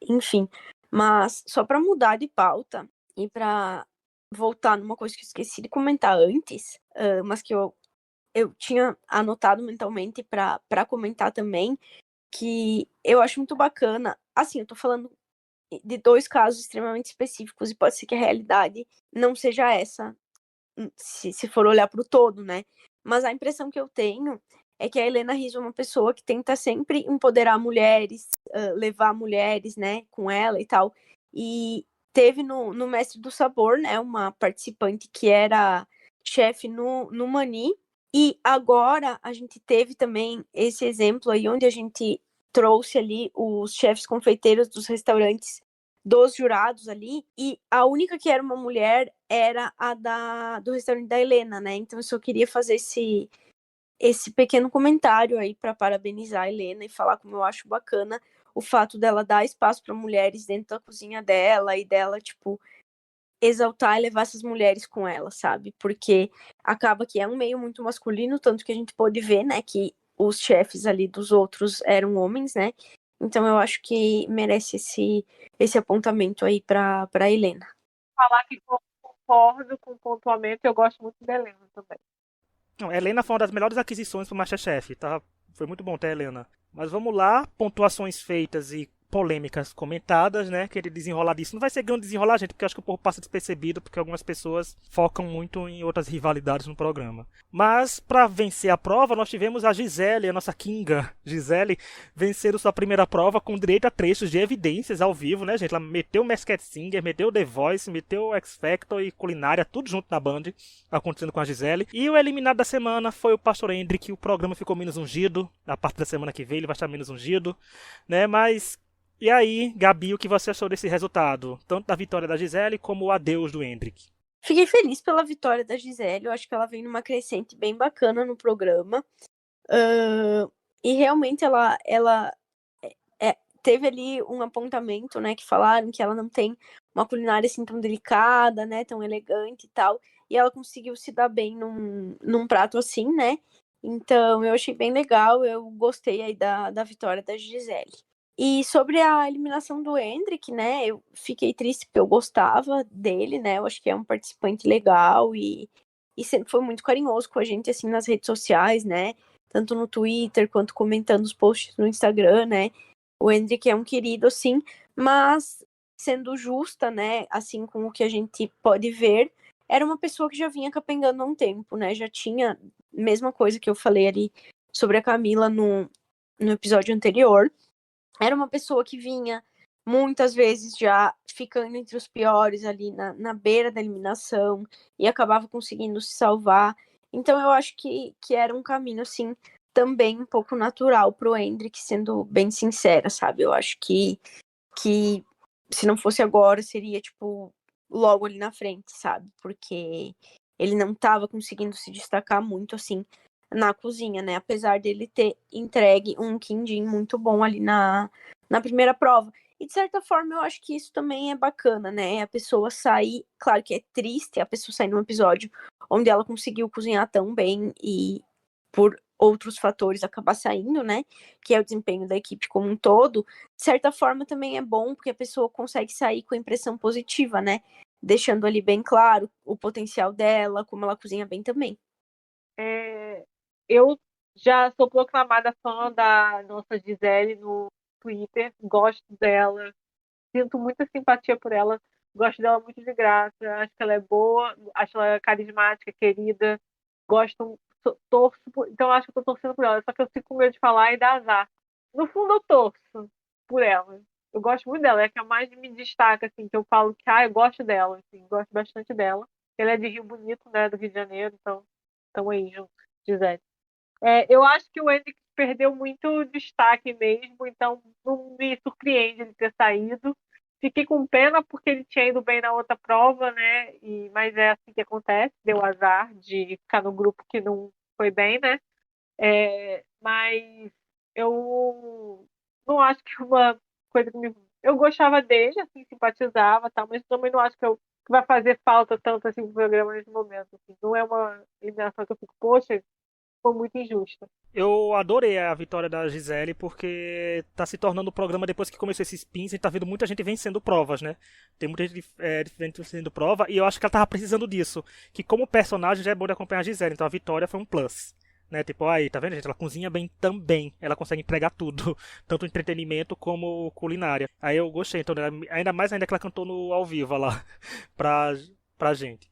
enfim. Mas só para mudar de pauta e para voltar numa coisa que eu esqueci de comentar antes, mas que eu tinha anotado mentalmente para comentar também, que eu acho muito bacana. Assim, eu tô falando de 2 casos extremamente específicos e pode ser que a realidade não seja essa, se for olhar para o todo, né? Mas a impressão que eu tenho é que a Helena Rizzo é uma pessoa que tenta sempre empoderar mulheres, levar mulheres, né, com ela e tal. E teve no Mestre do Sabor, né, uma participante que era chefe no Mani. E agora a gente teve também esse exemplo aí, onde a gente trouxe ali os chefes confeiteiros dos restaurantes dos jurados ali, e a única que era uma mulher era a do restaurante da Helena, né? Então eu só queria fazer esse pequeno comentário aí para parabenizar a Helena e falar como eu acho bacana o fato dela dar espaço para mulheres dentro da cozinha dela e dela, tipo, exaltar e levar essas mulheres com ela, sabe? Porque acaba que é um meio muito masculino, tanto que a gente pôde ver, né, que os chefes ali dos outros eram homens, né? Então eu acho que merece esse apontamento aí para Helena. Falar que concordo com o pontuamento, eu gosto muito da Helena também. Não, a Helena foi uma das melhores aquisições pro MasterChef, tá? Foi muito bom ter a Helena. Mas vamos lá, pontuações feitas e polêmicas comentadas, né? Aquele desenrolar disso. Não vai ser grande desenrolar, gente, porque eu acho que o povo passa despercebido, porque algumas pessoas focam muito em outras rivalidades no programa. Mas, para vencer a prova, nós tivemos a Gisele, a nossa Kinga Gisele, vencendo sua primeira prova com direito a trechos de evidências ao vivo, né, gente? Ela meteu o Masked Singer, meteu o The Voice, meteu o X Factor e Culinária, tudo junto na Band, acontecendo com a Gisele. E o eliminado da semana foi o Pastor Hendrick. O programa ficou menos ungido. A partir da semana que vem ele vai estar menos ungido, né? Mas e aí, Gabi, o que você achou desse resultado? Tanto da vitória da Gisele como o adeus do Hendrick. Fiquei feliz pela vitória da Gisele. Eu acho que ela vem numa crescente bem bacana no programa. E realmente ela teve ali um apontamento, né, que falaram que ela não tem uma culinária assim tão delicada, né, tão elegante e tal. E ela conseguiu se dar bem num prato assim, né? Então eu achei bem legal. Eu gostei aí da vitória da Gisele. E sobre a eliminação do Hendrick, né, eu fiquei triste porque eu gostava dele, né, eu acho que é um participante legal e sempre foi muito carinhoso com a gente, assim, nas redes sociais, né, tanto no Twitter quanto comentando os posts no Instagram, né, o Hendrick é um querido, assim, mas sendo justa, né, assim, com o que a gente pode ver, era uma pessoa que já vinha capengando há um tempo, né, já tinha, mesma coisa que eu falei ali sobre a Camila no episódio anterior, era uma pessoa que vinha muitas vezes já ficando entre os piores ali na beira da eliminação e acabava conseguindo se salvar. Então eu acho que era um caminho, assim, também um pouco natural pro Hendrick, sendo bem sincera, sabe? Eu acho que se não fosse agora, seria, tipo, logo ali na frente, sabe? Porque ele não estava conseguindo se destacar muito, assim, na cozinha, né? Apesar dele ter entregue um quindim muito bom ali na primeira prova. E de certa forma eu acho que isso também é bacana, né? A pessoa sair, claro que é triste a pessoa sair num episódio onde ela conseguiu cozinhar tão bem e por outros fatores acabar saindo, né? Que é o desempenho da equipe como um todo. De certa forma também é bom porque a pessoa consegue sair com a impressão positiva, né? Deixando ali bem claro o potencial dela, como ela cozinha bem também. Eu já sou proclamada fã da nossa Gisele no Twitter, gosto dela, sinto muita simpatia por ela, gosto dela muito de graça, acho que ela é boa, acho ela carismática, querida, Gosto, torço, então acho que eu tô torcendo por ela, só que eu fico com medo de falar e dar azar. No fundo eu torço por ela. Eu gosto muito dela, é a que mais me destaca, assim, que eu falo que, eu gosto dela, assim, gosto bastante dela. Ela é de Rio Bonito, né, do Rio de Janeiro, então estamos aí juntos, Gisele. Eu acho que o Hendrix perdeu muito destaque mesmo, então não me surpreende ele ter saído. Fiquei com pena porque ele tinha ido bem na outra prova, né? Mas é assim que acontece, deu azar de ficar no grupo que não foi bem, né? Mas eu não acho que uma coisa que me. Eu gostava dele, assim, simpatizava, tal, mas também não acho que vai fazer falta tanto assim pro programa nesse momento. Assim. Não é uma eliminação que eu fico, poxa, foi muito injusta. Eu adorei a vitória da Gisele porque tá se tornando o programa depois que começou esses spins, a gente tá vendo muita gente vencendo provas, né? Tem muita gente vencendo prova e eu acho que ela tava precisando disso. Que como personagem já é bom de acompanhar a Gisele, então a vitória foi um plus. Né, tipo, aí, tá vendo, gente? Ela cozinha bem também. Ela consegue entregar tudo. Tanto entretenimento como culinária. Aí eu gostei, então, ainda mais ainda que ela cantou no ao vivo lá pra, pra gente.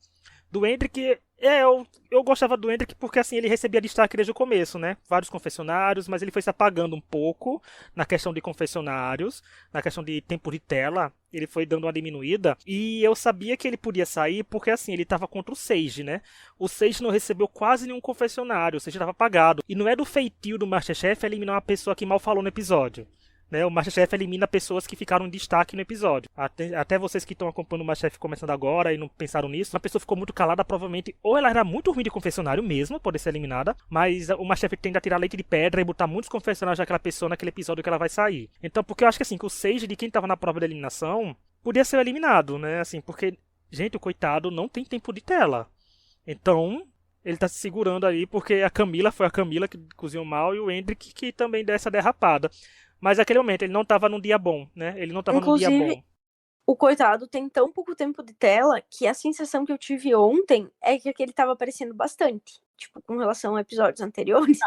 Do Hendrick, eu gostava do Hendrick porque assim ele recebia destaque desde o começo, né? Vários confessionários, mas ele foi se apagando um pouco na questão de confessionários, na questão de tempo de tela, ele foi dando uma diminuída. E eu sabia que ele podia sair porque assim, ele estava contra o Sage, né? O Sage não recebeu quase nenhum confessionário, o Sage estava apagado. E não é do feitio do Masterchef eliminar uma pessoa que mal falou no episódio. Né, o Masterchef elimina pessoas que ficaram em destaque no episódio. Até vocês que estão acompanhando o Masterchef começando agora e não pensaram nisso, a pessoa ficou muito calada, provavelmente, ou ela era muito ruim de confessionário mesmo, poder ser eliminada, mas o Masterchef tende a tirar leite de pedra e botar muitos confessionários daquela pessoa naquele episódio que ela vai sair. Então, porque eu acho que assim, que o Sage de quem estava na prova da eliminação podia ser eliminado, né? Assim, porque, gente, o coitado não tem tempo de tela. Então, ele tá se segurando aí porque a Camila foi a Camila que cozinhou mal e o Hendrick que também deu essa derrapada. Mas naquele momento ele não tava num dia bom, né? Ele não tava num dia Inclusive, bom. o coitado tem tão pouco tempo de tela que a sensação que eu tive ontem é que ele tava aparecendo bastante. Tipo, com relação a episódios anteriores.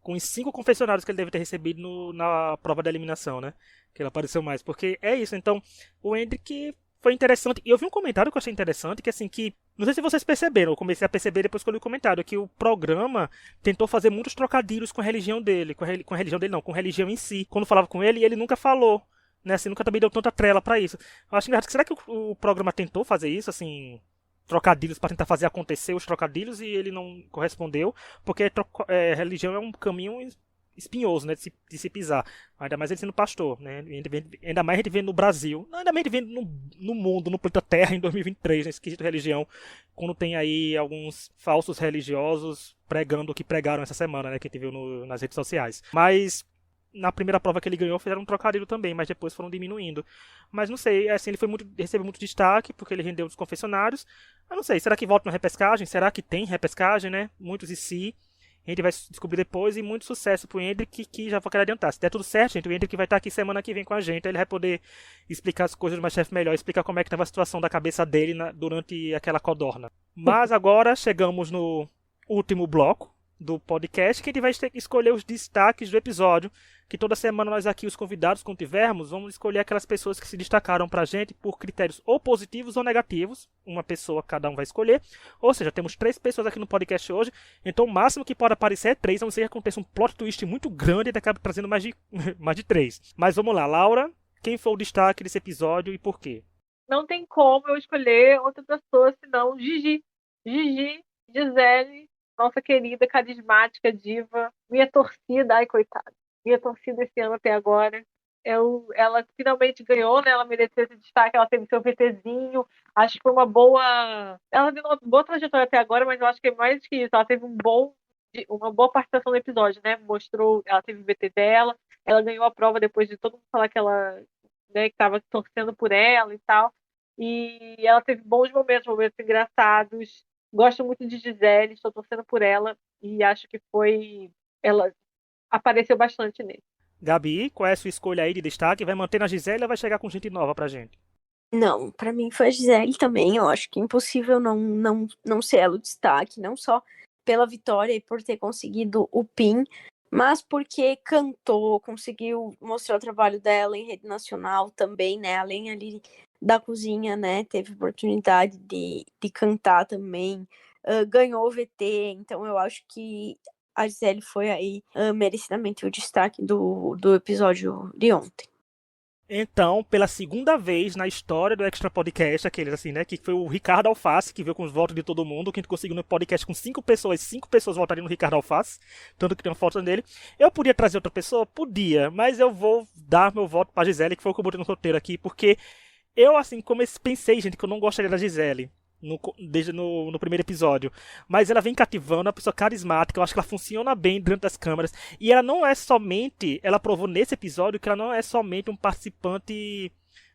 Com os 5 confessionários que ele deve ter recebido na prova da eliminação, né? Que ele apareceu mais. Porque é isso. Então, o Hendrick foi interessante. E eu vi um comentário que eu achei interessante, que assim, que. Não sei se vocês perceberam, eu comecei a perceber depois que eu li o comentário, que o programa tentou fazer muitos trocadilhos com a religião dele. Com a religião dele, não, com a religião em si. Quando falava com ele nunca falou. Né, assim, nunca também deu tanta trela pra isso. Eu acho engraçado. Será que o programa tentou fazer isso, assim, trocadilhos para tentar fazer acontecer os trocadilhos e ele não correspondeu? Porque religião é um caminho espinhoso, né, de se pisar. Ainda mais ele sendo pastor, né? Ainda mais a gente vendo no Brasil, ainda mais a gente vendo no mundo, no planeta Terra em 2023, nesse quesito religião, quando tem aí alguns falsos religiosos pregando o que pregaram essa semana, né, que a gente viu nas redes sociais. Mas na primeira prova que ele ganhou fizeram um trocadilho também, mas depois foram diminuindo. Mas não sei, assim, ele recebeu muito destaque porque ele rendeu nos confessionários. Eu não sei, será que volta na repescagem? Será que tem repescagem, né? Muitos e se. A gente vai descobrir depois e muito sucesso pro Hendrick, que já vou querer adiantar. Se der tudo certo, gente, o Hendrick vai estar aqui semana que vem com a gente. Ele vai poder explicar as coisas do Masterchef melhor, explicar como é que estava a situação da cabeça dele durante aquela codorna. Mas agora chegamos no último bloco do podcast, que a gente vai ter que escolher os destaques do episódio, que toda semana nós aqui, os convidados, quando tivermos, vamos escolher aquelas pessoas que se destacaram pra gente por critérios ou positivos ou negativos. Uma pessoa cada um vai escolher. Ou seja, temos 3 pessoas aqui no podcast hoje, então o máximo que pode aparecer é 3, a não ser que aconteça um plot twist muito grande e acabe trazendo mais de, mais de 3. Mas vamos lá, Laura, quem foi o destaque desse episódio e por quê? Não tem como eu escolher outra pessoa senão Gigi. Gigi, Gisele, nossa querida, carismática, diva, minha torcida, ai coitada, minha torcida esse ano até agora. Ela finalmente ganhou, né? Ela mereceu esse destaque, ela teve seu VTzinho, acho que foi uma boa. Ela teve uma boa trajetória até agora, mas eu acho que é mais que isso, ela teve uma boa participação no episódio, né? Mostrou, ela teve o VT dela, ela ganhou a prova depois de todo mundo falar que ela, né, que estava torcendo por ela e tal. E ela teve bons momentos engraçados. Gosto muito de Gisele, estou torcendo por ela e acho que ela apareceu bastante nele. Gabi, qual é a sua escolha aí de destaque? Vai manter na Gisele ou vai chegar com gente nova pra gente? Não, pra mim foi a Gisele também. Eu acho que é impossível não ser ela o destaque, não só pela vitória e por ter conseguido o PIN, mas porque cantou, conseguiu mostrar o trabalho dela em rede nacional também, né? Além ali da cozinha, né? Teve oportunidade de cantar também, ganhou o VT, então eu acho que a Gisele foi aí merecidamente o destaque do episódio de ontem. Então, pela segunda vez na história do Extra Podcast, aqueles assim, né? Que foi o Ricardo Alface, que veio com os votos de todo mundo, que a gente conseguiu no podcast com 5 pessoas votariam no Ricardo Alface, tanto que tem uma foto dele. Eu podia trazer outra pessoa? Podia, mas eu vou dar meu voto pra Gisele, que foi o que eu botei no roteiro aqui, porque eu, assim, pensei, gente, que eu não gostaria da Gisele. Desde no primeiro episódio. Mas ela vem cativando, é uma pessoa carismática. Eu acho que ela funciona bem dentro das câmeras. E ela não é somente. Ela provou nesse episódio que ela não é somente um participante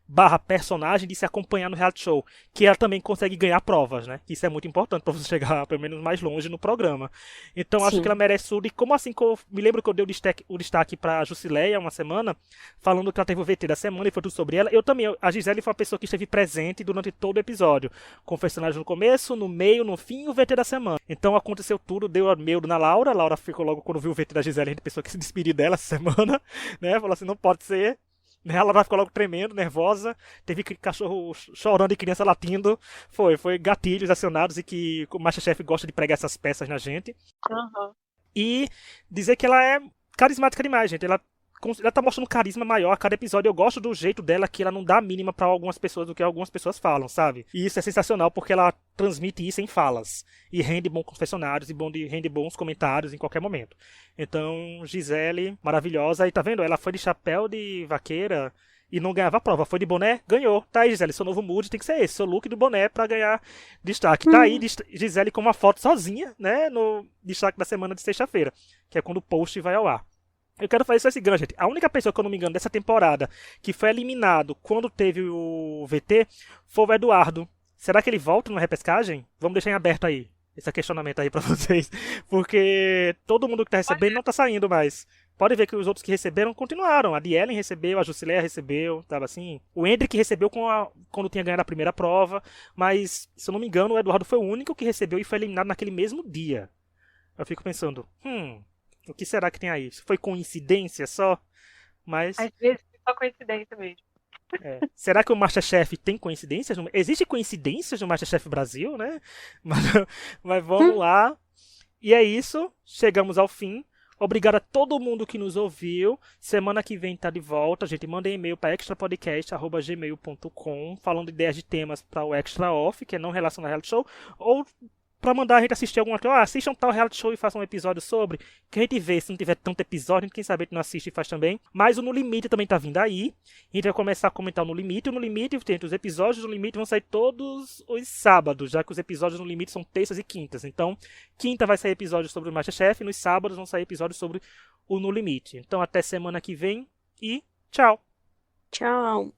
barra personagem de se acompanhar no reality show, que ela também consegue ganhar provas, né? Isso é muito importante para você chegar pelo menos mais longe no programa. Então acho Sim. que ela merece tudo. E como assim que eu me lembro que eu dei o destaque para Jusileia uma semana, falando que ela teve o VT da semana e foi tudo sobre ela. Eu também, a Gisele foi uma pessoa que esteve presente durante todo o episódio, com o personagem no começo, no meio, no fim e o VT da semana. Então aconteceu tudo, deu medo na Laura. A Laura ficou logo quando viu o VT da Gisele, a gente pensou que se despedir dela essa semana, né? Falou assim, não pode ser. Ela ficou logo tremendo, nervosa. Teve cachorro chorando e criança latindo. Foi gatilhos acionados e que o Masterchef gosta de pregar essas peças na gente. Uhum. E dizer que ela é carismática demais, gente. Ela tá mostrando carisma maior a cada episódio. Eu gosto do jeito dela, que ela não dá a mínima pra algumas pessoas do que algumas pessoas falam, sabe? E isso é sensacional porque ela transmite isso em falas. E rende bons confessionários e rende bons comentários em qualquer momento. Então, Gisele, maravilhosa. E tá vendo? Ela foi de chapéu de vaqueira e não ganhava a prova. Foi de boné, ganhou. Tá aí, Gisele. Seu novo mood tem que ser esse. Seu look do boné pra ganhar destaque. Tá aí, Gisele com uma foto sozinha, né? No destaque da semana de sexta-feira. Que é quando o post vai ao ar. Eu quero fazer isso assim, gente. A única pessoa que eu não me engano dessa temporada que foi eliminado quando teve o VT foi o Eduardo. Será que ele volta na repescagem? Vamos deixar em aberto aí esse questionamento aí pra vocês. Porque todo mundo que tá recebendo não tá saindo mais. Pode ver que os outros que receberam continuaram. A Dielen recebeu, a Jusileia recebeu, tava assim. O Hendrick recebeu quando tinha ganhado a primeira prova. Mas, se eu não me engano, o Eduardo foi o único que recebeu e foi eliminado naquele mesmo dia. Eu fico pensando, o que será que tem aí? Foi coincidência só? Mas. Às vezes é só coincidência mesmo. Será que o Masterchef tem coincidências? Existe coincidências no Masterchef Brasil, né? Mas vamos lá. E é isso. Chegamos ao fim. Obrigado a todo mundo que nos ouviu. Semana que vem tá de volta. A gente manda e-mail para extrapodcast@gmail.com falando ideias de temas para o Extra Off, que é não relacionado ao reality show, ou pra mandar a gente assistir alguma coisa. Assistam tal reality show e façam um episódio sobre. Que a gente vê, se não tiver tanto episódio, quem sabe a gente não assiste e faz também. Mas o No Limite também tá vindo aí. A gente vai começar a comentar o No Limite. O No Limite, os episódios do No Limite vão sair todos os sábados, já que os episódios no Limite são terças e quintas. Então, quinta vai sair episódio sobre o Masterchef, e nos sábados vão sair episódios sobre o No Limite. Então, até semana que vem e tchau! Tchau!